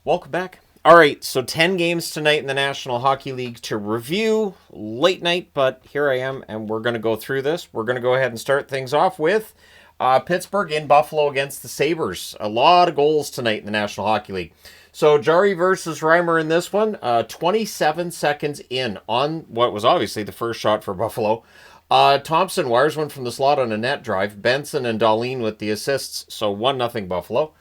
Welcome back. All right, so 10 games tonight in the National Hockey League to review. Late night, but here I am, and we're going to go through this. We're going to go ahead and start things off with Pittsburgh in Buffalo against the Sabres. A lot of goals tonight in the National Hockey League. So Jarry versus Reimer in this one, 27 seconds in on what was obviously the first shot for Buffalo. Thompson wires one from the slot on a net drive. Benson and Dahlin with the assists, so 1-0 Buffalo.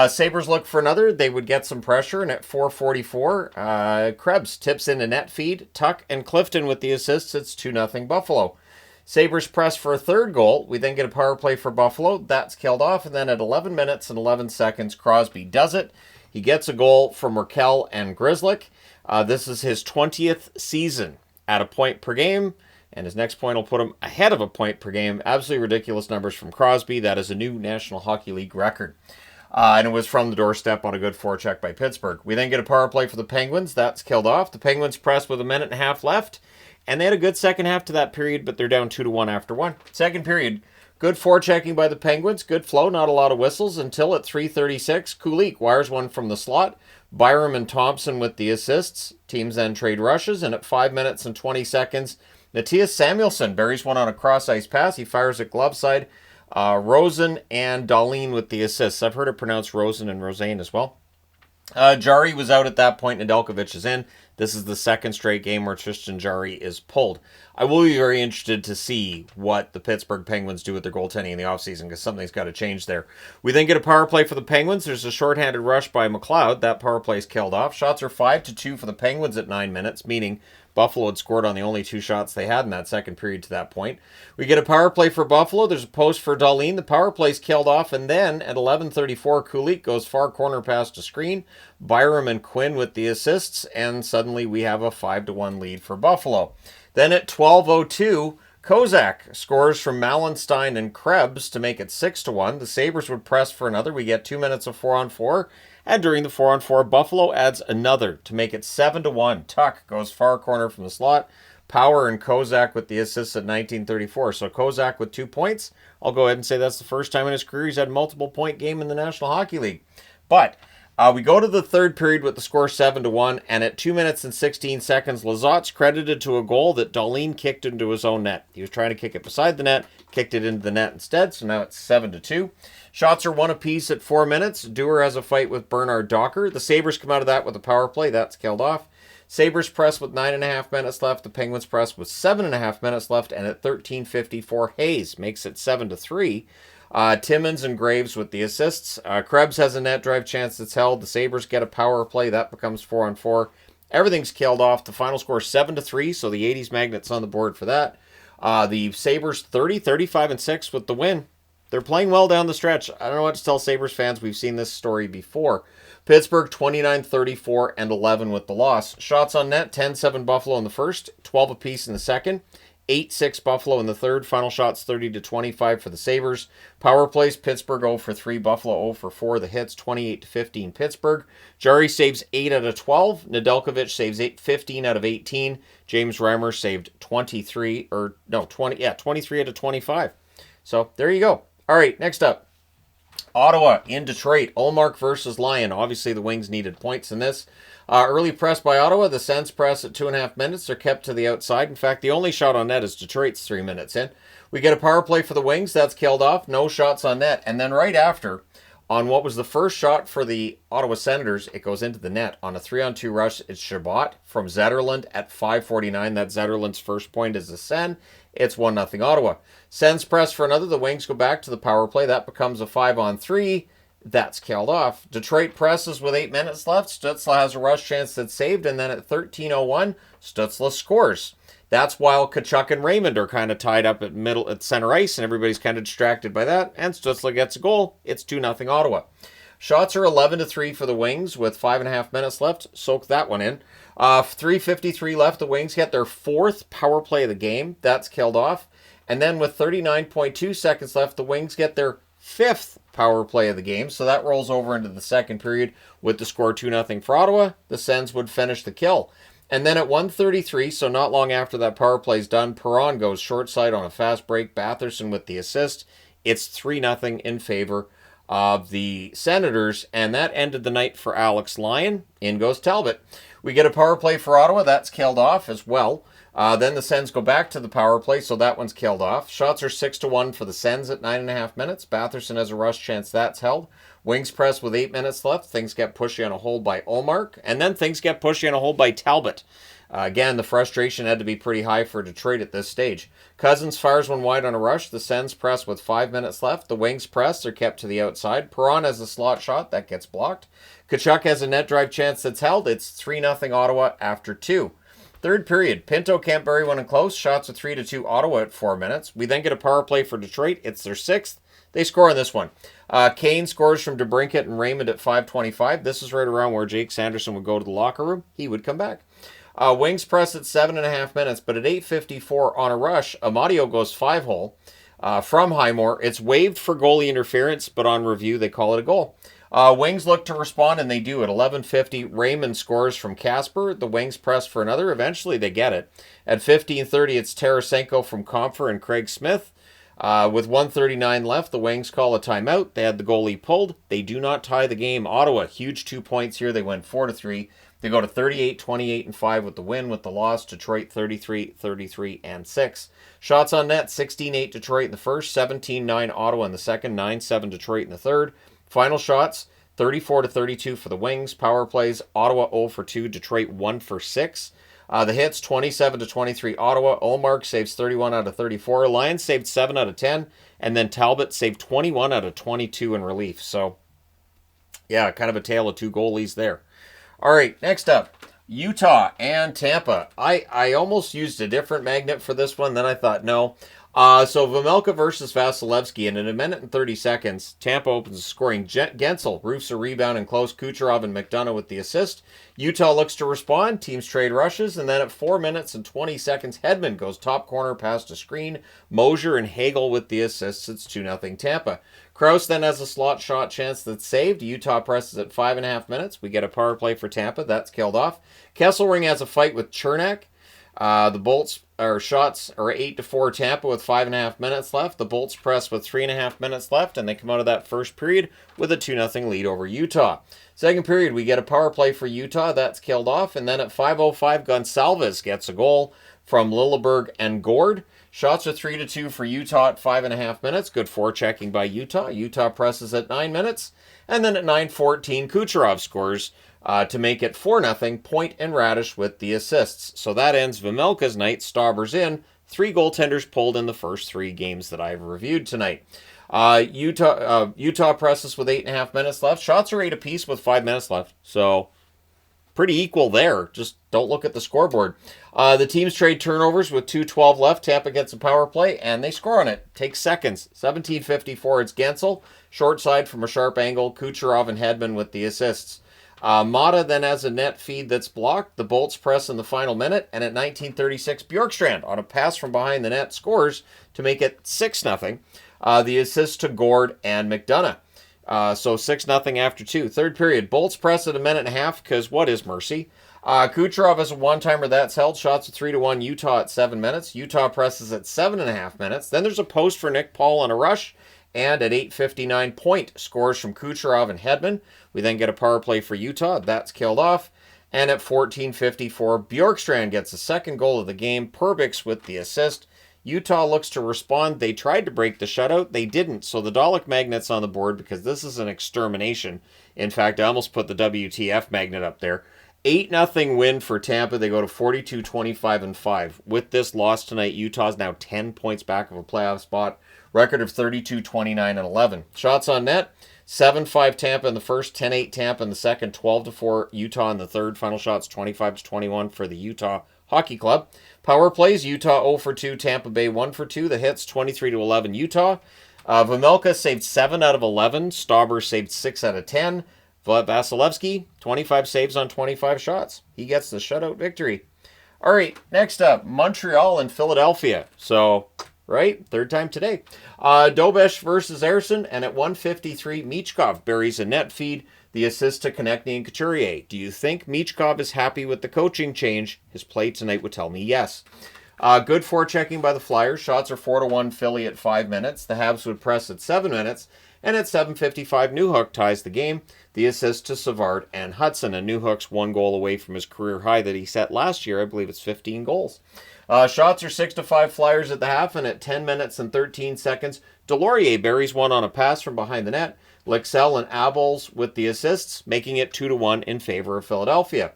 Sabres look for another. They would get some pressure, and at 4:44, Krebs tips in a net feed. Tuck and Clifton with the assists. It's 2-0 Buffalo. Sabres press for a third goal. We then get a power play for Buffalo. That's killed off, and then at 11 minutes and 11 seconds, Crosby does it. He gets a goal from Raquel and Grzelcyk. This is his 20th season at a point per game, and his next point will put him ahead of a point per game. Absolutely ridiculous numbers from Crosby. That is a new National Hockey League record. And it was from the doorstep on a good forecheck by Pittsburgh. We then get a power play for the Penguins. That's killed off. The Penguins press with a minute and a half left. And they had a good second half to that period, but they're down 2-1 after one. Second period, good forechecking by the Penguins. Good flow, not a lot of whistles until at 3:36, Kulich wires one from the slot. Byram and Thompson with the assists. Teams then trade rushes. And at 5 minutes and 20 seconds, Matthias Samuelsson buries one on a cross-ice pass. He fires it glove side. Rosen and Dahlin with the assists. I've heard it pronounced Rosen and Rosane as well. Jarry was out at that point, and Nedeljkovic is in. This is the second straight game where Tristan Jarry is pulled. I will be very interested to see what the Pittsburgh Penguins do with their goaltending in the offseason, because something's got to change there. We then get a power play for the Penguins. There's a shorthanded rush by McLeod. That power play is killed off. Shots are 5-2 for the Penguins at 9 minutes, meaning Buffalo had scored on the only 2 shots they had in that second period to that point. We get a power play for Buffalo. There's a post for Dahlin. The power play's killed off, and then at 11:34, Kulich goes far corner past a screen. Byram and Quinn with the assists, and suddenly we have a 5-1 lead for Buffalo. Then at 12:02, Kozak scores from Malenstein and Krebs to make it 6-1. The Sabres would press for another. We get 2 minutes of 4-on-4. And during the 4-on-4, Buffalo adds another to make it 7-1. Tuck goes far corner from the slot. Power and Kozak with the assists at 19:34. So Kozak with 2 points. I'll go ahead and say that's the first time in his career he's had multiple point game in the National Hockey League. But we go to the third period with the score 7-1, and at 2 minutes and 16 seconds, Lazot's credited to a goal that Dahlin kicked into his own net. He was trying to kick it beside the net, kicked it into the net instead, so now it's 7-2. Shots are 1 apiece at 4 minutes. Dewar has a fight with Bernard Docker. The Sabres come out of that with a power play. That's killed off. Sabres press with 9.5 minutes left. The Penguins press with 7.5 minutes left, and at 13:54, Hayes makes it 7-3. Timmins and Graves with the assists. Krebs has a net drive chance that's held. The Sabres get a power play. That becomes 4-on-4. Everything's killed off. The final score 7-3, so the 80s Magnets on the board for that. The Sabres 35-6 with the win. They're playing well down the stretch. I don't know what to tell Sabres fans. We've seen this story before. Pittsburgh 29-34-11 with the loss. Shots on net, 10-7 Buffalo in the first, 12 apiece in the second. 8-6 Buffalo in the third. Final shots 30-25 for the Sabres. Power plays, Pittsburgh 0-3, Buffalo 0-4. The hits 28-15 Pittsburgh. Jarry saves 8 out of 12. Nedeljkovic saves 15 out of 18. James Reimer saved 23 out of 25. So there you go. All right, next up. Ottawa in Detroit. Ullmark versus Lyon. Obviously, the Wings needed points in this. Early press by Ottawa. The Sens press at 2.5 minutes. They're kept to the outside. In fact, the only shot on net is Detroit's 3 minutes in. We get a power play for the Wings. That's killed off. No shots on net. And then right after, on what was the first shot for the Ottawa Senators, it goes into the net. On a 3-on-2 rush, it's Chabot from Zetterlund at 5:49. That's Zetterlund's first point as a Sen. It's 1-0 Ottawa. Sens press for another. The Wings go back to the power play. That becomes a 5-on-3. That's killed off. Detroit presses with 8 minutes left. Stützle has a rush chance that's saved. And then at 13:01, Stützle scores. That's while Tkachuk and Raymond are kind of tied up at center ice, and everybody's kind of distracted by that. And Stützle gets a goal. It's 2-0 Ottawa. Shots are 11-3 for the Wings with 5.5 minutes left. Soak that one in. 3:53 left. The Wings get their 4th power play of the game. That's killed off. And then with 39.2 seconds left, the Wings get their 5th power play of the game. So that rolls over into the second period with the score 2-0 for Ottawa. The Sens would finish the kill. And then at 1:33, so not long after that power play is done, Perron goes short side on a fast break. Batherson with the assist. It's 3-0 in favor of the Senators, and that ended the night for Alex Lyon. In goes Talbot. We get a power play for Ottawa. That's killed off as well. Then the Sens go back to the power play, so that one's killed off. Shots are 6-1 for the Sens at 9.5 minutes. Batherson has a rush chance. That's held. Wings press with 8 minutes left. Things get pushy on a hold by Ullmark, and then things get pushy on a hold by Talbot. Again, the frustration had to be pretty high for Detroit at this stage. Cousins fires one wide on a rush. The Sens press with 5 minutes left. The Wings press. They're kept to the outside. Perron has a slot shot. That gets blocked. Kachuk has a net drive chance that's held. It's 3-0 Ottawa after 2. Third period. Pinto can't bury one in close. Shots of 3-2 Ottawa at 4 minutes. We then get a power play for Detroit. It's their 6th. They score on this one. Kane scores from DeBrincat and Raymond at 5:25. This is right around where Jake Sanderson would go to the locker room. He would come back. Wings press at 7.5 minutes, but at 8:54 on a rush, Amadio goes 5-hole from Highmore. It's waived for goalie interference, but on review, they call it a goal. Wings look to respond, and they do. At 11:50, Raymond scores from Casper. The Wings press for another. Eventually, they get it. At 15:30, it's Tarasenko from Comfer and Craig Smith. With 1:39 left, the Wings call a timeout. They had the goalie pulled. They do not tie the game. Ottawa, huge 2 points here. They win 4-3. They go to 38, 28, and 5 with the win. With the loss, Detroit 33, 33, and 6. Shots on net, 16-8 Detroit in the first, 17-9 Ottawa in the second, 9-7 Detroit in the third. Final shots, 34-32 for the Wings. Power plays, Ottawa 0 for 2, Detroit 1 for 6. The hits, 27-23 Ottawa. Ullmark saves 31 out of 34. Lions saved 7 out of 10. And then Talbot saved 21 out of 22 in relief. So, yeah, kind of a tale of two goalies there. All right, next up, Utah and Tampa. I almost used a different magnet for this one. Then I thought, no. So Vejmelka versus Vasilevsky, and in 1 minute and 30 seconds, Tampa opens scoring. Gensel roofs a rebound and close. Kucherov and McDonough with the assist. Utah looks to respond. Teams trade rushes, and then at 4 minutes and 20 seconds, Hedman goes top corner past a screen. Mosier and Hagel with the assists. It's 2-0 Tampa. Krause then has a slot shot chance that's saved. Utah presses at 5.5 minutes. We get a power play for Tampa. That's killed off. Kesselring has a fight with Chernak. The Bolts shots are 8-4 Tampa with 5.5 minutes left. The Bolts press with 3.5 minutes left, and they come out of that first period with a 2-0 lead over Utah. Second period, we get a power play for Utah. That's killed off, and then at 5:05, Gonsalves gets a goal from Lilleberg and Gord. Shots are 3-2 for Utah at 5.5 minutes. Good forechecking by Utah. Utah presses at 9 minutes, and then at 9:14, Kucherov scores to make it 4-0, Point and Radish with the assists. So that ends Vejmelka's night. Stauber's in. 3 goaltenders pulled in the first 3 games that I've reviewed tonight. Utah presses with 8.5 minutes left. Shots are 8 apiece with 5 minutes left. So pretty equal there. Just don't look at the scoreboard. The teams trade turnovers with 2:12 left. Tampa gets a power play, and they score on it. Takes seconds. 17:54, it's Gensel. Short side from a sharp angle. Kucherov and Hedman with the assists. Mata then has a net feed that's blocked. The Bolts press in the final minute, and at 19:36, Bjorkstrand on a pass from behind the net scores to make it 6-0. The assist to Gord and McDonough. So 6-0 after 2. Third period, Bolts press at 1.5 because what is mercy? Kucherov has a one-timer that's held. Shots at 3-1 Utah at 7 minutes. Utah presses at 7.5 minutes. Then there's a post for Nick Paul on a rush. And at 8:59, Point scores from Kucherov and Hedman. We then get a power play for Utah. That's killed off. And at 14:54, Bjorkstrand gets the second goal of the game. Perbix with the assist. Utah looks to respond. They tried to break the shutout. They didn't. So the Dalek magnet's on the board because this is an extermination. In fact, I almost put the WTF magnet up there. 8-0 win for Tampa. They go to 42, 25, and 5. With this loss tonight, Utah's now 10 points back of a playoff spot. Record of 32, 29, and 11. Shots on net, 7-5 Tampa in the first, 10-8 Tampa in the second, 12-4 Utah in the third. Final shots, 25-21 for the Utah Hockey Club. Power plays, Utah 0 for 2, Tampa Bay 1 for 2. The hits, 23-11 Utah. Vejmelka saved 7 out of 11. Stauber saved 6 out of 10. Vasilevsky, 25 saves on 25 shots. He gets the shutout victory. All right, next up, Montreal and Philadelphia. So, right, third time today. Dobesh versus Ersson, and at 1:53, Michkov buries a net feed. The assist to Konechny and Couturier. Do you think Michkov is happy with the coaching change? His play tonight would tell me yes. Good forechecking by the Flyers. Shots are 4-1 Philly at 5 minutes. The Habs would press at 7 minutes. And at 7:55, Newhook ties the game. The assist to Savard and Hudson. And Newhook's 1 goal away from his career high that he set last year. I believe it's 15 goals. Shots are 6-5 Flyers at the half, and at 10 minutes and 13 seconds, Delorier buries one on a pass from behind the net. Lixell and Abels with the assists, making it 2-1 in favor of Philadelphia.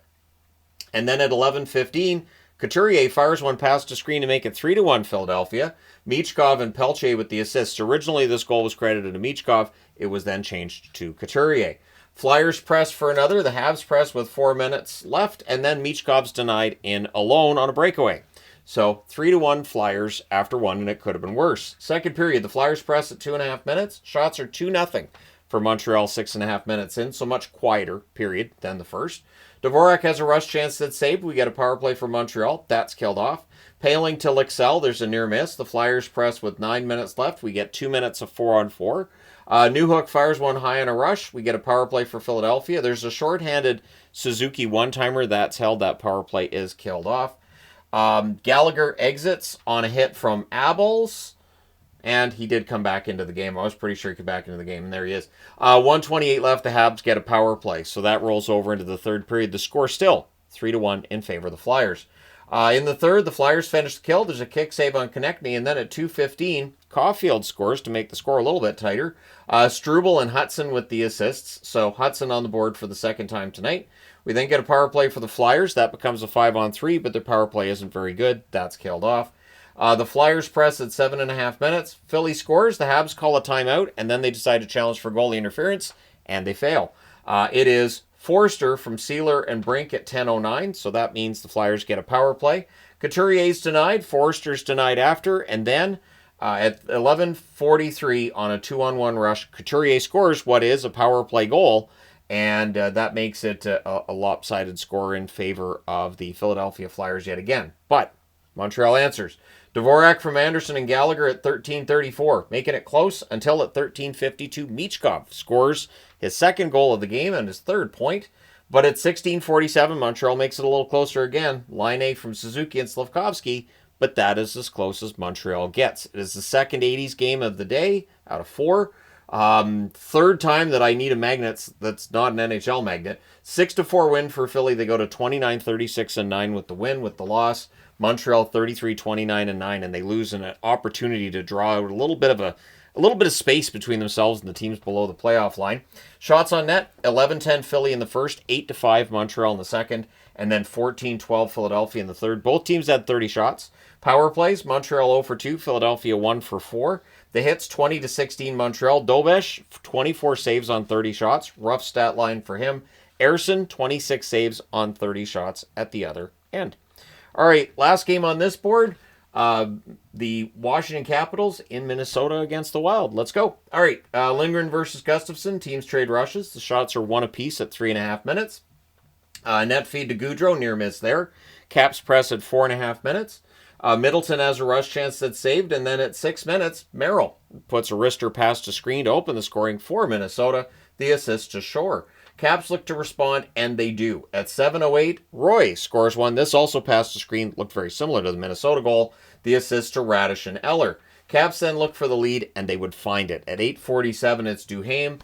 And then at 11:15, Couturier fires one past to screen to make it 3-1 Philadelphia. Michkov and Pelche with the assists. Originally, this goal was credited to Michkov. It was then changed to Couturier. Flyers press for another. The Habs press with 4 minutes left, and then Michkov's denied in alone on a breakaway. So 3-1 Flyers after 1, and it could have been worse. Second period, the Flyers press at 2.5 minutes. Shots are 2-0 for Montreal 6.5 minutes in, so much quieter period than the first. Dvorak has a rush chance that's saved. We get a power play for Montreal. That's killed off. Paling to Lixell. There's a near miss. The Flyers press with 9 minutes left. We get 2 minutes of 4-on-4. Newhook fires one high on a rush. We get a power play for Philadelphia. There's a shorthanded Suzuki one-timer that's held. That power play is killed off. Gallagher exits on a hit from Abels. And he did come back into the game. I was pretty sure he came back into the game, and there he is. 1:28 left. The Habs get a power play, so that rolls over into the third period. The score still 3-1 in favor of the Flyers. In the third, the Flyers finish the kill. There's a kick save on Konechny, and then at 2:15, Caulfield scores to make the score a little bit tighter. Struble and Hudson with the assists, so Hudson on the board for the second time tonight. We then get a power play for the Flyers. That becomes a 5-on-3, but their power play isn't very good. That's killed off. The Flyers press at 7.5 minutes. Philly scores. The Habs call a timeout, and then they decide to challenge for goalie interference, and they fail. It is Forster from Sealer and Brink at 10:09, so that means the Flyers get a power play. Couturier's denied. Forster's denied after, and then at 11:43 on a 2-on-1 rush, Couturier scores what is a power play goal, and that makes it a lopsided score in favor of the Philadelphia Flyers yet again. But Montreal answers. Dvorak from Anderson and Gallagher at 13:34, making it close until at 13:52, Michkov scores his second goal of the game and his third point. But at 16:47, Montreal makes it a little closer again. Line A from Suzuki and Slavkovsky, but that is as close as Montreal gets. It is the second 80s game of the day out of 4. Third time that I need a magnet that's not an NHL magnet. 6-4 win for Philly. They go to 29-36-9 with the win. With the loss, Montreal 33-29-9, and they lose an opportunity to draw out a little bit of space between themselves and the teams below the playoff line. Shots on net, 11-10 Philly in the first, 8-5 Montreal in the second, and then 14-12 Philadelphia in the third. Both teams had 30 shots. Power plays, Montreal 0 for 2, Philadelphia 1 for 4. The hits, 20-16 Montreal. Dobesh, 24 saves on 30 shots. Rough stat line for him. Ersson, 26 saves on 30 shots at the other end. All right, last game on this board. The Washington Capitals in Minnesota against the Wild. Let's go. All right, Lindgren versus Gustafsson. Teams trade rushes. The shots are 1 apiece at 3.5 minutes. Net feed to Gaudreau, near miss there. Caps press at 4.5 minutes. Middleton has a rush chance that's saved, and then at 6 minutes, Merrill puts a wrister pass to screen to open the scoring for Minnesota. The assist to Shore. Caps look to respond, and they do. At 7:08, Roy scores one. This also passed to screen, looked very similar to the Minnesota goal. The assist to Radish and Eller. Caps then look for the lead, and they would find it. At 8:47, it's Duhaime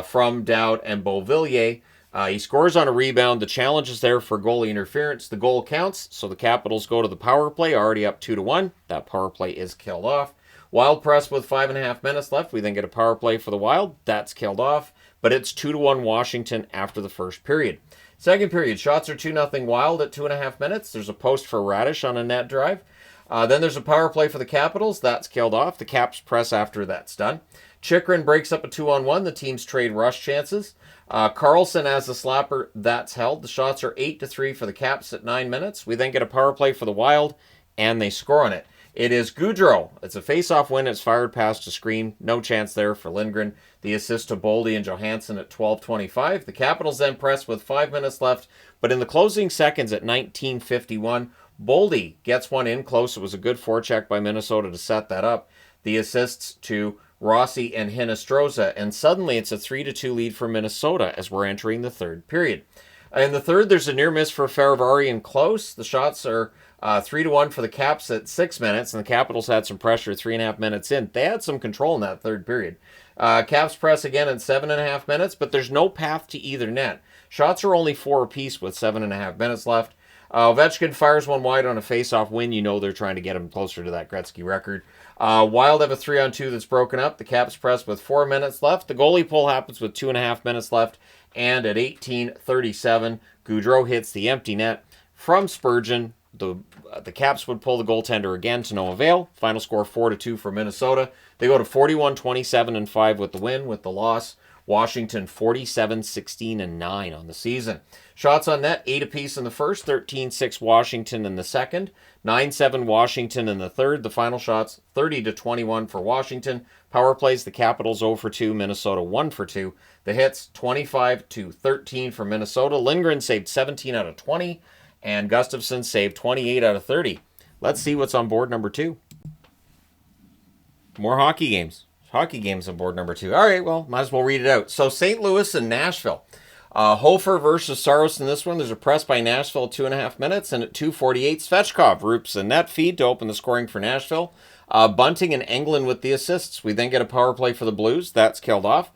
from Dowd and Beauvillier. He scores on a rebound. The challenge is there for goalie interference. The goal counts, so the Capitals go to the power play, already up 2-1. That power play is killed off. Wild press with 5.5 minutes left. We then get a power play for the Wild. That's killed off, but it's 2-1 Washington after the first period. Second period, shots are 2-0 Wild at 2.5 minutes. There's a post for Radish on a net drive. Then there's a power play for the Capitals. That's killed off. The Caps press after that's done. Chychrun breaks up a 2-on-1. The teams trade rush chances. Carlson as the slapper. That's held. The shots are 8-3 for the Caps at 9 minutes. We then get a power play for the Wild, and they score on it. It is Gaudreau. It's a face-off win. It's fired past to screen. No chance there for Lindgren. The assist to Boldy and Johansson at 12:25. The Capitals then press with 5 minutes left, but in the closing seconds at 19:51, Boldy gets one in close. It was a good forecheck by Minnesota to set that up. The assists to Rossi and Hinostroza, and suddenly it's a 3-2 lead for Minnesota as we're entering the third period. In the third, there's a near miss for Faravari and close. The shots are 3-1 for the Caps at 6 minutes, and the Capitals had some pressure 3.5 minutes in. They had some control in that third period. Caps press again in 7.5 minutes, but there's no path to either net. Shots are only 4 apiece with 7.5 minutes left. Ovechkin fires one wide on a face-off win. You know they're trying to get him closer to that Gretzky record. Wild have a 3-on-2 that's broken up. The Caps press with 4 minutes left. The goalie pull happens with 2.5 minutes left. And at 18:37, Gaudreau hits the empty net from Spurgeon. The Caps would pull the goaltender again to no avail. Final score 4-2 for Minnesota. They go to 41-27-5 with the win. With the loss, Washington 47-16-9 on the season. Shots on net, 8 apiece in the first, 13-6 Washington in the second, 9-7 Washington in the third. The final shots, 30-21 for Washington. Power plays, the Capitals 0 for 2, Minnesota 1 for 2. The hits, 25-13 for Minnesota. Lindgren saved 17 out of 20, and Gustafsson saved 28 out of 30. Let's see what's on board number 2. More hockey games. Hockey games on board number 2. All right, well, might as well read it out. So St. Louis and Nashville. Hofer versus Saros in this one. There's a press by Nashville at 2.5 minutes, and at 2:48, Svechkov roops a net feed to open the scoring for Nashville. Bunting and Englund with the assists. We then get a power play for the Blues. That's killed off.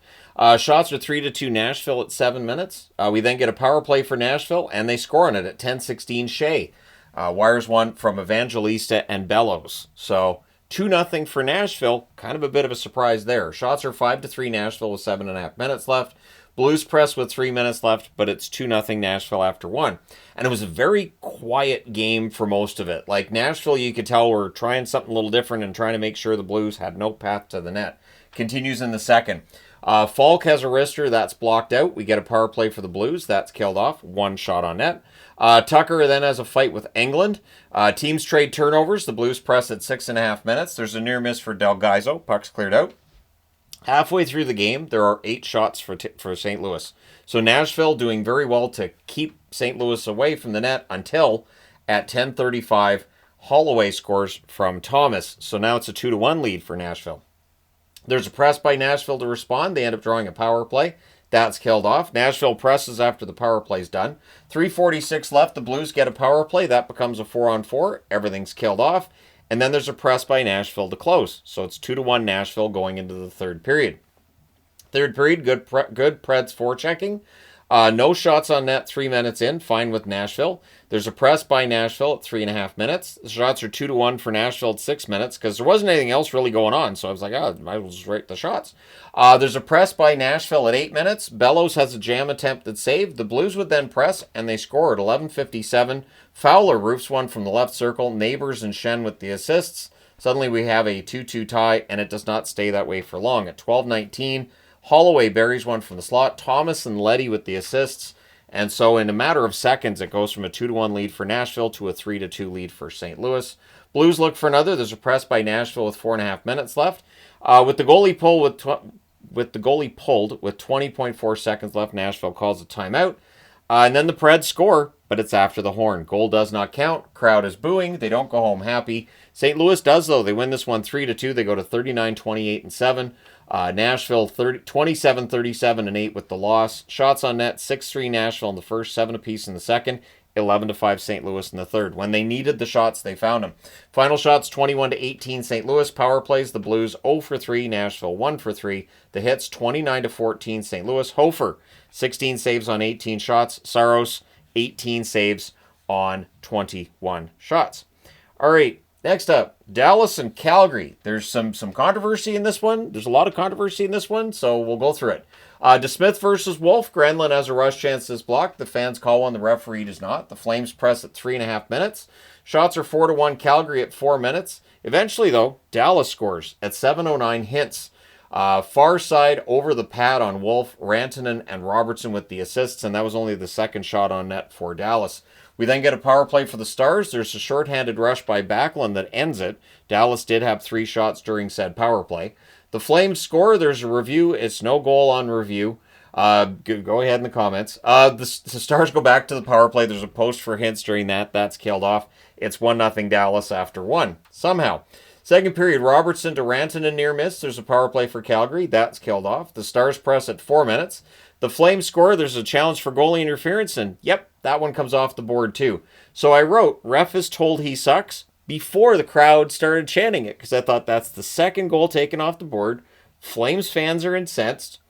Shots are 3-2 Nashville at 7 minutes. We then get a power play for Nashville, and they score on it at 10:16 Shea. Wires one from Evangelista and Bellows. So 2-0 for Nashville. Kind of a bit of a surprise there. Shots are 5-3 Nashville with 7.5 minutes left. Blues press with 3 minutes left, but it's 2-0 Nashville after 1. And it was a very quiet game for most of it. Like Nashville, you could tell were trying something a little different and trying to make sure the Blues had no path to the net. Continues in the second. Falk has a wrister. That's blocked out. We get a power play for the Blues. That's killed off. 1 shot on net. Tucker then has a fight with Englund. Teams trade turnovers. The Blues press at 6.5 minutes. There's a near miss for Delgaizo. Puck's cleared out. Halfway through the game, there are 8 shots for St. Louis. So Nashville doing very well to keep St. Louis away from the net until at 10:35, Holloway scores from Thomas. So now it's a 2-1 lead for Nashville. There's a press by Nashville to respond. They end up drawing a power play. That's killed off. Nashville presses after the power play's done. 3:46 left. The Blues get a power play. That becomes a 4-on-4. Everything's killed off. And then there's a press by Nashville to close. So it's 2-1 Nashville going into the third period. Third period, good Preds forechecking. No shots on net 3 minutes in. Fine with Nashville. There's a press by Nashville at 3.5 minutes. The shots are 2-1 for Nashville at 6 minutes because there wasn't anything else really going on. So I was like, might as well just write the shots. There's a press by Nashville at 8 minutes. Bellows has a jam attempt that's saved. The Blues would then press, and they score at 11:57. Fowler roofs one from the left circle. Neighbors and Shen with the assists. Suddenly we have a 2-2 tie, and it does not stay that way for long. At 12:19, Holloway buries one from the slot. Thomas and Leddy with the assists. And so in a matter of seconds, it goes from a 2-1 lead for Nashville to a 3-2 lead for St. Louis. Blues look for another. There's a press by Nashville with 4.5 minutes left. With the goalie pulled with 20.4 seconds left, Nashville calls a timeout. And then the Preds score, but it's after the horn. Goal does not count. Crowd is booing. They don't go home happy. St. Louis does, though. They win this one 3-2. They go to 39-28-7. Nashville 27-37-8 with the loss. Shots on net, 6-3 Nashville in the first, 7 apiece in the second, 11-5 St. Louis in the third. When they needed the shots, they found them. Final shots, 21-18 St. Louis. Power plays, the Blues 0 for 3, Nashville 1 for 3. The hits, 29-14 St. Louis. Hofer, 16 saves on 18 shots. Saros, 18 saves on 21 shots. All right. Next up, Dallas and Calgary. There's some controversy in this one. There's a lot of controversy in this one, so we'll go through it. DeSmith versus Wolf. Grenlin has a rush chance that's blocked. The fans call one. The referee does not. The Flames press at 3.5 minutes. Shots are 4-1 Calgary at 4 minutes. Eventually, though, Dallas scores at 7:09 Hintz. Far side over the pad on Wolf, Rantanen, and Robertson with the assists, and that was only the second shot on net for Dallas. We then get a power play for the Stars. There's a shorthanded rush by Backlund that ends it. Dallas did have 3 shots during said power play. The Flames score. There's a review. It's no goal on review. Go ahead in the comments. The Stars go back to the power play. There's a post for Hintz during that. That's killed off. It's 1-0 Dallas after 1. Somehow. Second period, Robertson to Rantanen near miss. There's a power play for Calgary. That's killed off. The Stars press at 4 minutes. The Flames score. There's a challenge for goalie interference, and yep, that one comes off the board too. So I wrote, ref is told he sucks before the crowd started chanting it, because I thought that's the second goal taken off the board. Flames fans are incensed.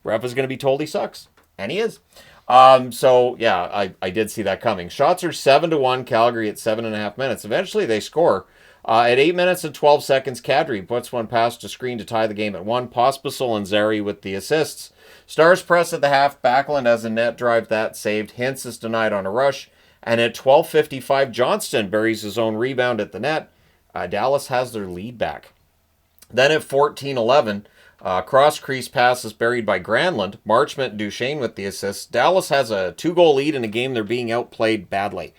Ref is going to be told he sucks. And he is. So, yeah, I did see that coming. Shots are 7-1, Calgary at 7.5 minutes. Eventually, they score. At 8 minutes and 12 seconds, Kadri puts one past a screen to tie the game at 1. Pospisil and Zary with the assists. Stars press at the half. Backlund has a net drive that saved. Hintz is denied on a rush. And at 12:55, Johnston buries his own rebound at the net. Dallas has their lead back. Then at 14:11, cross-crease pass is buried by Granlund. Marchment and Duchesne with the assists. Dallas has a 2-goal lead in a game they're being outplayed badly.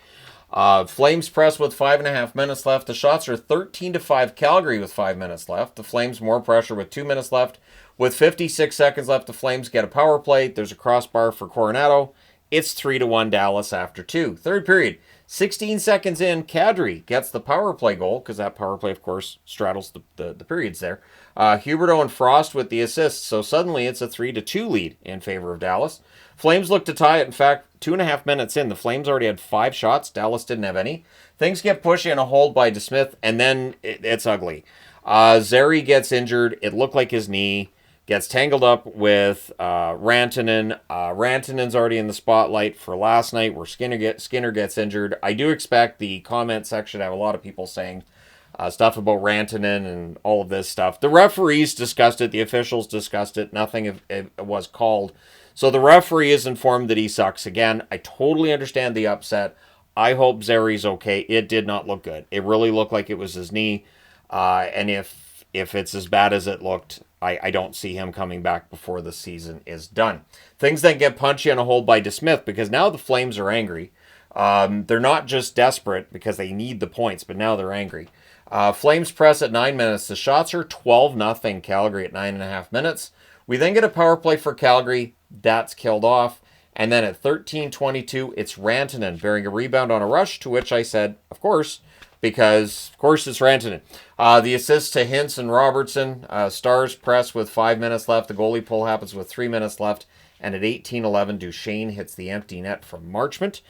Flames press with 5.5 minutes left. The shots are 13-5 Calgary with 5 minutes left. The Flames more pressure with 2 minutes left. With 56 seconds left, the Flames get a power play. There's a crossbar for Coronado. It's 3-1 Dallas after 2. Third period. 16 seconds in, Kadri gets the power play goal, because that power play, of course, straddles the periods there. Huberdeau and Frost with the assists, so suddenly it's a 3-2 lead in favor of Dallas. Flames look to tie it. In fact, 2.5 minutes in, the Flames already had 5 shots. Dallas didn't have any. Things get pushy and a hold by DeSmith, and then it's ugly. Zary gets injured. It looked like his knee. Gets tangled up with Rantanen. Rantanen's already in the spotlight for last night where Skinner gets injured. I do expect the comment section to have a lot of people saying stuff about Rantanen and all of this stuff. The referees discussed it. The officials discussed it. Nothing was called. So the referee is informed that he sucks again. I totally understand the upset. I hope Zary's okay. It did not look good. It really looked like it was his knee. And if it's as bad as it looked, I don't see him coming back before the season is done. Things then get punchy on a hold by DeSmith because now the Flames are angry. They're not just desperate because they need the points, but now they're angry. Flames press at 9 minutes. The shots are 12-0 Calgary at 9.5 minutes. We then get a power play for Calgary. That's killed off. And then at 13:22, it's Rantanen bearing a rebound on a rush, to which I said, of course, because, of course, it's Rantanen. The assist to Hintz and Robertson. Stars press with 5 minutes left. The goalie pull happens with 3 minutes left. And at 18:11, Duchesne hits the empty net from Marchment.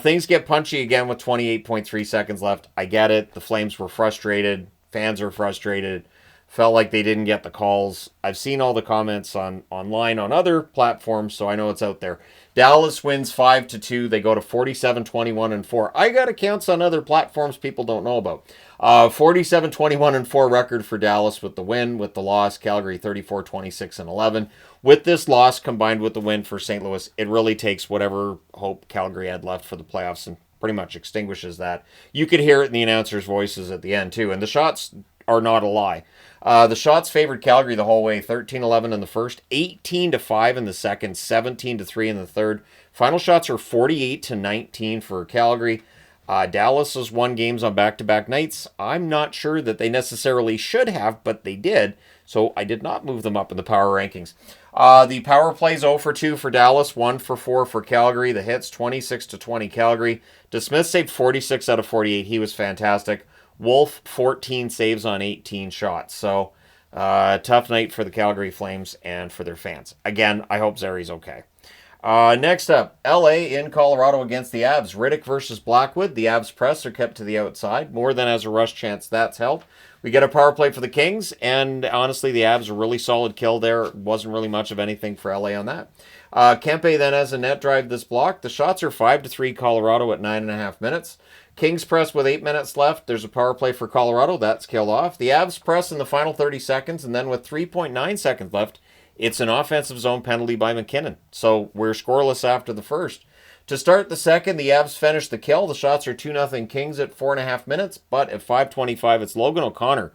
Things get punchy again with 28.3 seconds left. I get it. The Flames were frustrated. Fans are frustrated. Felt like they didn't get the calls. I've seen all the comments online on other platforms, so I know it's out there. Dallas wins 5-2. They go to 47-21-4. I got accounts on other platforms people don't know about. 47-21-4 record for Dallas with the win. With the loss, Calgary 34-26-11. With this loss combined with the win for St. Louis, it really takes whatever hope Calgary had left for the playoffs and pretty much extinguishes that. You could hear it in the announcers' voices at the end, too. And the shots are not a lie. The shots favored Calgary the whole way. 13-11 in the first, 18-5 in the second, 17-3 in the third. Final shots are 48-19 for Calgary. Dallas has won games on back-to-back nights. I'm not sure that they necessarily should have, but they did. So I did not move them up in the power rankings. The power plays 0-2 for Dallas, 1-4 for Calgary. The hits 26-20 Calgary. DeSmith saved 46 out of 48. He was fantastic. Wolf, 14 saves on 18 shots. So, tough night for the Calgary Flames and for their fans. Again, I hope Zary's okay. Next up, LA in Colorado against the Avs. Riddick versus Blackwood. The Avs press are kept to the outside. More than as a rush chance, that's held. We get a power play for the Kings, and honestly, the Avs a really solid kill there. Wasn't really much of anything for LA on that. Kempe then has a net drive this block. The shots are 5-3 Colorado at 9.5 minutes. Kings press with 8 minutes left. There's a power play for Colorado. That's killed off. The Avs press in the final 30 seconds, and then with 3.9 seconds left, it's an offensive zone penalty by McKinnon. So we're scoreless after the first. To start the second, the Avs finish the kill. The shots are 2-0 Kings at 4.5 minutes, but at 5:25, it's Logan O'Connor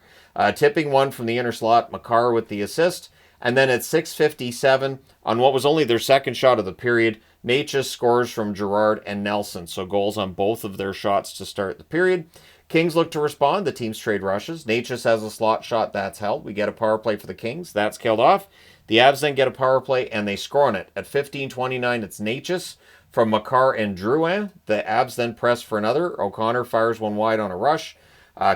tipping one from the inner slot. Makar with the assist. And then at 6:57, on what was only their second shot of the period, Natchez scores from Girard and Nelson. So goals on both of their shots to start the period. Kings look to respond. The teams trade rushes. Natchez has a slot shot. That's held. We get a power play for the Kings. That's killed off. The Avs then get a power play, and they score on it. At 15:29, it's Natchez from Makar and Drouin. The Avs then press for another. O'Connor fires one wide on a rush.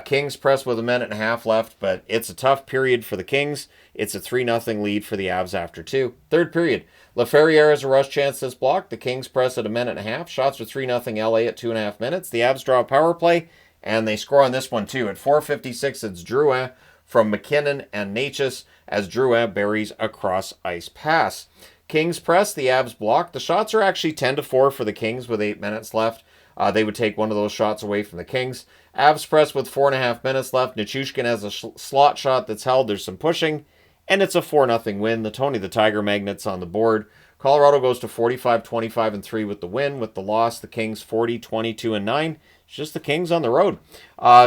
Kings press with a minute and a half left, but it's a tough period for the Kings. It's a 3-0 lead for the Avs after 2. Third period. LaFerriere has a rush chance this block. The Kings press at a minute and a half. Shots are 3-0 LA at 2.5 minutes. The Avs draw a power play, and they score on this one too. At 4:56, it's Drouin from McKinnon and Natchez as Drouin buries a cross-ice pass. Kings press, the Avs block. The shots are actually 10-4 for the Kings with 8 minutes left. They would take one of those shots away from the Kings. Avs press with 4.5 minutes left. Nichushkin has a slot shot that's held. There's some pushing, and it's a 4-0 win. The Tony the Tiger Magnets on the board. Colorado goes to 45-25-3 with the win. With the loss, the Kings 40-22-9. It's just the Kings on the road.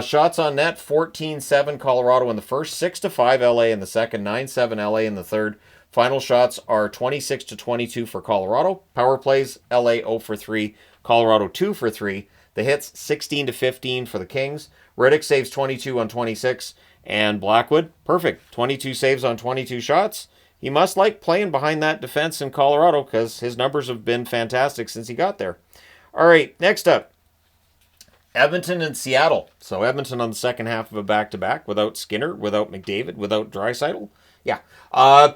Shots on net, 14-7 Colorado in the first, 6-5 LA in the second, 9-7 LA in the third. Final shots are 26-22 for Colorado. Power plays, LA 0 for 3, Colorado 2 for 3. The hits, 16-15 for the Kings. Riddick saves 22 on 26. And Blackwood, perfect. 22 saves on 22 shots. He must like playing behind that defense in Colorado because his numbers have been fantastic since he got there. All right, next up, Edmonton and Seattle. So Edmonton on the second half of a back-to-back without Skinner, without McDavid, without Draisaitl. Yeah.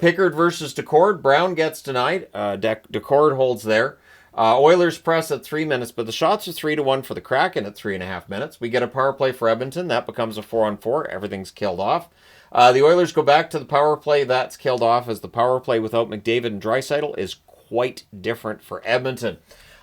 Pickard versus Decord. Brown gets denied. Decord holds there. Oilers press at 3 minutes, but the shots are 3-1 for the Kraken at 3.5 minutes. We get a power play for Edmonton. That becomes a 4-on-4. Everything's killed off. The Oilers go back to the power play. That's killed off as the power play without McDavid and Draisaitl is quite different for Edmonton.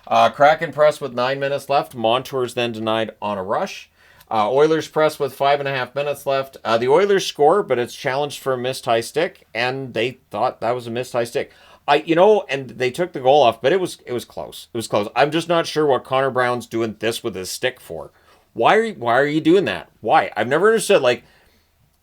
Kraken press with 9 minutes left. Montour's then denied on a rush. Oilers press with 5.5 minutes left. The Oilers score, but it's challenged for a missed high stick, and they thought that was a missed high stick. And they took the goal off, but it was close. It was close. I'm just not sure what Connor Brown's doing this with his stick for. Why are you doing that? Why? I've never understood. Like,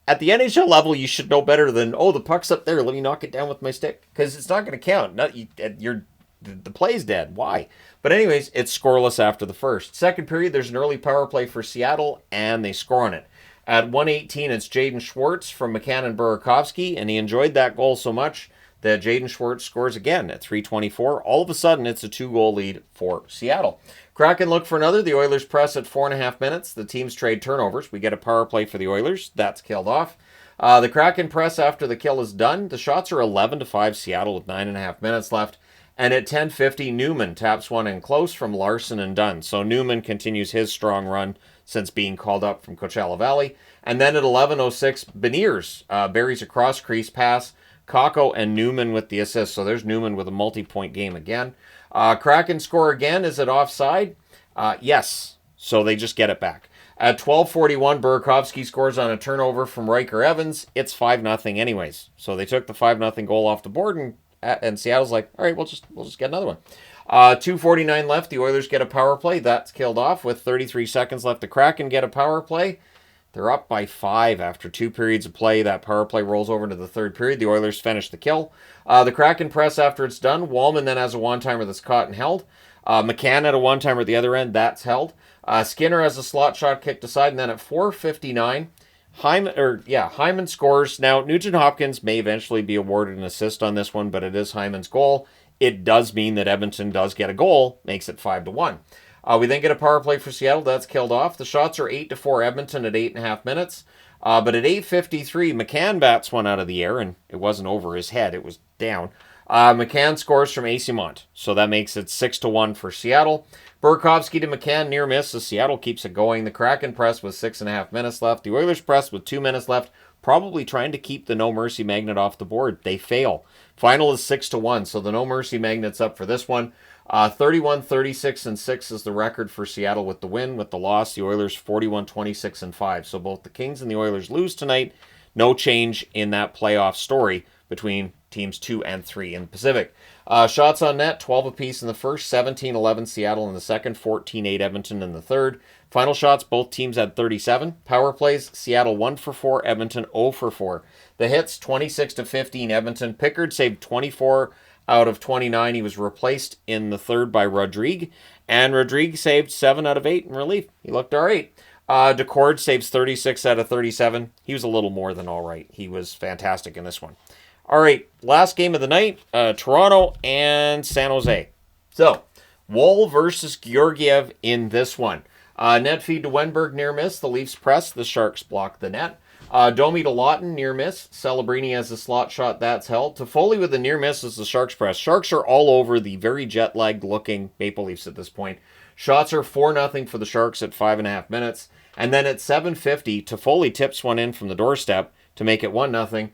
at the NHL level, you should know better than, the puck's up there, let me knock it down with my stick. Because it's not going to count. The play's dead. Why? But anyways, it's scoreless after the first. Second period, there's an early power play for Seattle, and they score on it. At 1:18, it's Jaden Schwartz from McCann and Burakovsky, and he enjoyed that goal so much that Jaden Schwartz scores again at 3:24. All of a sudden, it's a 2-goal lead for Seattle. Kraken look for another. The Oilers press at 4.5 minutes. The teams trade turnovers. We get a power play for the Oilers. That's killed off. The Kraken press after the kill is done. The shots are 11-5 Seattle with 9.5 minutes left. And at 10:50, Newman taps one in close from Larson and Dunn. So Newman continues his strong run since being called up from Coachella Valley. And then at 11:06, Beniers buries a cross-crease pass. Kakko and Newman with the assist. So there's Newman with a multi-point game again. Kraken score again. Is it offside? Yes. So they just get it back. At 12:41, Burakovsky scores on a turnover from Riker Evans. It's 5-0 anyways. So they took the 5-0 goal off the board, and Seattle's like, all right, we'll just get another one. 2:49 left. The Oilers get a power play. That's killed off with 33 seconds left. The Kraken get a power play. They're up by 5 after 2 periods of play. That power play rolls over into the third period. The Oilers finish the kill. The Kraken press after it's done. Wallman then has a one-timer that's caught and held. McCann had a one-timer at the other end. That's held. Skinner has a slot shot kicked aside. And then at 4:59, Hyman scores. Now, Nugent Hopkins may eventually be awarded an assist on this one, but it is Hyman's goal. It does mean that Edmonton does get a goal, makes it 5-1. We then get a power play for Seattle. That's killed off. The shots are 8-4 Edmonton at 8.5 minutes. But at 8:53, McCann bats one out of the air, and it wasn't over his head. It was down. McCann scores from Esimont, so that makes it 6-1 for Seattle. Burakovsky to McCann, near miss, as Seattle keeps it going. The Kraken press with 6.5 minutes left. The Oilers press with 2 minutes left, probably trying to keep the No Mercy Magnet off the board. They fail. Final is 6-1, so the No Mercy Magnet's up for this one. 31-36-6 is the record for Seattle with the win. With the loss, the Oilers 41-26-5. So both the Kings and the Oilers lose tonight. No change in that playoff story between teams 2 and 3 in the Pacific. Shots on net, 12 apiece in the first, 17-11 Seattle in the second, 14-8 Edmonton in the third. Final shots, both teams had 37. Power plays, Seattle 1 for 4, Edmonton 0 for 4. The hits, 26-15 Edmonton. Pickard saved 24 out of 29. He was replaced in the third by Rodrigue, and Rodrigue saved 7 out of 8 in relief. He looked all right. Decord saves 36 out of 37. He was a little more than all right. He was fantastic in this one. All right, last game of the night, Toronto and San Jose. So, Woll versus Georgiev in this one. Net feed to Wenberg, near miss. The Leafs press. The Sharks block the net. Domi to Lawton, near miss. Celebrini has a slot shot. That's held. Toffoli with the near miss as the Sharks press. Sharks are all over the very jet-lagged looking Maple Leafs at this point. Shots are 4-0 for the Sharks at 5.5 minutes. And then at 7:50, Toffoli tips one in from the doorstep. to make it 1-0.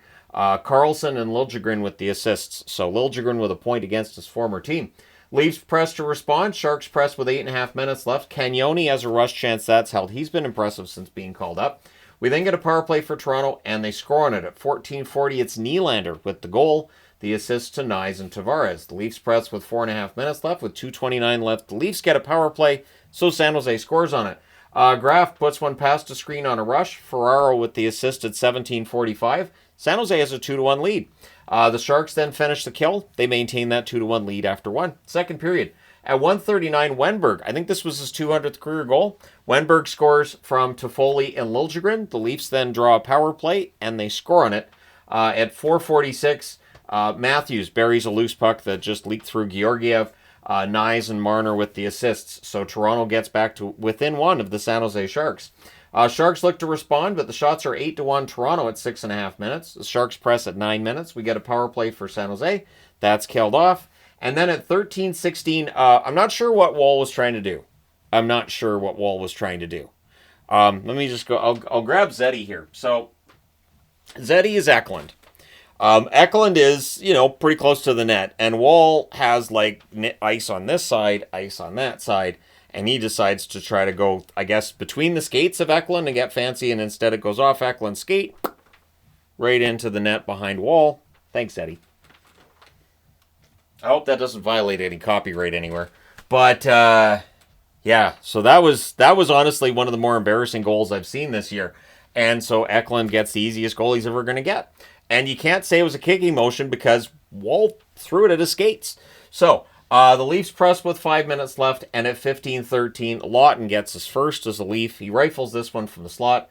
Carlson and Liljegren with the assists. So Liljegren with a point against his former team. Leafs press to respond. Sharks press with 8.5 minutes left. Cagnoni has a rush chance that's held. He's been impressive since being called up. We then get a power play for Toronto, and they score on it at 14:40. It's Nylander with the goal. The assist to Nyes and Tavares. The Leafs press with 4.5 minutes left with 2:29 left. The Leafs get a power play, so San Jose scores on it. Graf puts one past a screen on a rush. Ferraro with the assist at 17:45. San Jose has a 2-1 lead. The Sharks then finish the kill. They maintain that 2-1 lead after one. Second period. At 1:39, Wenberg, I think this was his 200th career goal. Wenberg scores from Toffoli and Liljegren. The Leafs then draw a power play, and they score on it. At 4:46, Matthews buries a loose puck that just leaked through Georgiev. Nyes and Marner with the assists. So Toronto gets back to within one of the San Jose Sharks. Sharks look to respond, but the shots are 8-1 Toronto at 6.5 minutes. The Sharks press at 9 minutes. We get a power play for San Jose. That's killed off. And then at 13:16, I'm not sure what Wall was trying to do. Let me just go. I'll grab Zeddy here. So Zeddy is Eklund. Eklund is, pretty close to the net. And Wall has, ice on this side, ice on that side. And he decides to try to go, I guess, between the skates of Eklund and get fancy. And instead it goes off Eklund's skate, right into the net behind Wall. Thanks, Eddie. I hope that doesn't violate any copyright anywhere. But, yeah. So that was honestly one of the more embarrassing goals I've seen this year. And so Eklund gets the easiest goal he's ever going to get. And you can't say it was a kicking motion because Wall threw it at his skates. So, the Leafs press with 5 minutes left, and at 15:13, Lawton gets his first as a Leaf. He rifles this one from the slot.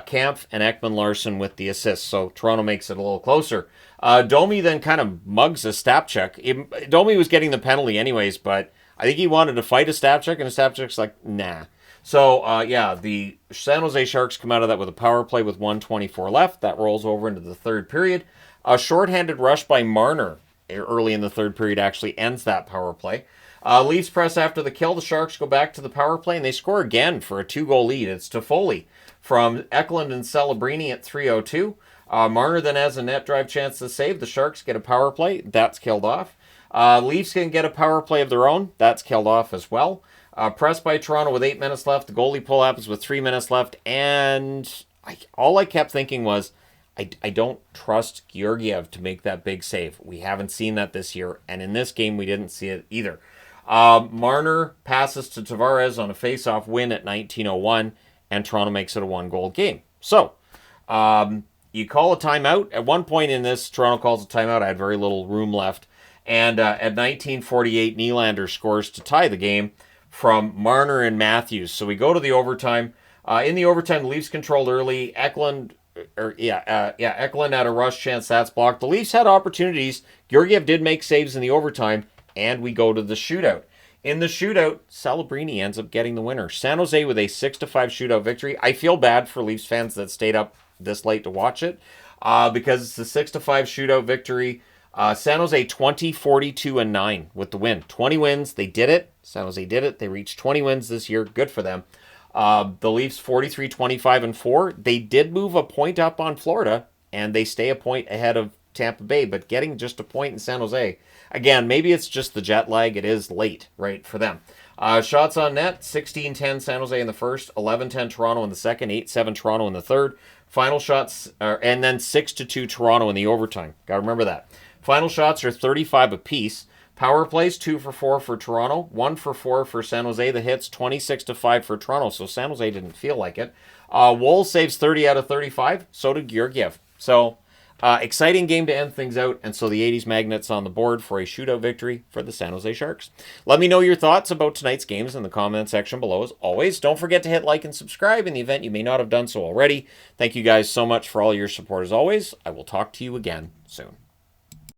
Kampf and Ekman-Larsson with the assists, so Toronto makes it a little closer. Domi then kind of mugs a Stapchuk. Domi was getting the penalty anyways, but I think he wanted to fight a Stapchuk, and a Stapchuk's like, nah. So, the San Jose Sharks come out of that with a power play with 1:24 left. That rolls over into the third period. A shorthanded rush by Marner early in the third period actually ends that power play. Leafs press after the kill. The Sharks go back to the power play, and they score again for a 2-goal lead. It's Toffoli from Eklund and Celebrini at 3:02. Marner then has a net drive chance to save. The Sharks get a power play. That's killed off. Leafs can get a power play of their own. That's killed off as well. Press by Toronto with 8 minutes left. The goalie pull happens with 3 minutes left. And all I kept thinking was, I don't trust Georgiev to make that big save. We haven't seen that this year. And in this game, we didn't see it either. Marner passes to Tavares on a face-off win at 19:01. And Toronto makes it a 1-goal game. So, you call a timeout. At one point in this, Toronto calls a timeout. I had very little room left. And at 19:48, Nylander scores to tie the game from Marner and Matthews. So we go to the overtime. In the overtime, the Leafs controlled early. Eklund had a rush chance. That's blocked. The Leafs had opportunities. Georgiev did make saves in the overtime. And we go to the shootout. In the shootout, Celebrini ends up getting the winner. San Jose with a 6-5 shootout victory. I feel bad for Leafs fans that stayed up this late to watch it because it's a 6-5 shootout victory. San Jose 20-42-9 with the win. 20 wins. They did it. San Jose did it. They reached 20 wins this year. Good for them. The Leafs 43-25-4. They did move a point up on Florida, and they stay a point ahead of Tampa Bay, but getting just a point in San Jose, again, maybe it's just the jet lag. It is late, right, for them. Shots on net, 16-10 San Jose in the first, 11-10 Toronto in the second, 8-7 Toronto in the third. Final shots, and then 6-2 Toronto in the overtime. Got to remember that. Final shots are 35 apiece. Power plays, 2 for 4 for Toronto, 1 for 4 for San Jose. The hits, 26-5 for Toronto, so San Jose didn't feel like it. Woll saves 30 out of 35, so did Georgiev. So, exciting game to end things out, and so the 80s Magnets on the board for a shootout victory for the San Jose Sharks. Let me know your thoughts about tonight's games in the comment section below. As always, don't forget to hit like and subscribe in the event you may not have done so already. Thank you guys so much for all your support as always. I will talk to you again soon.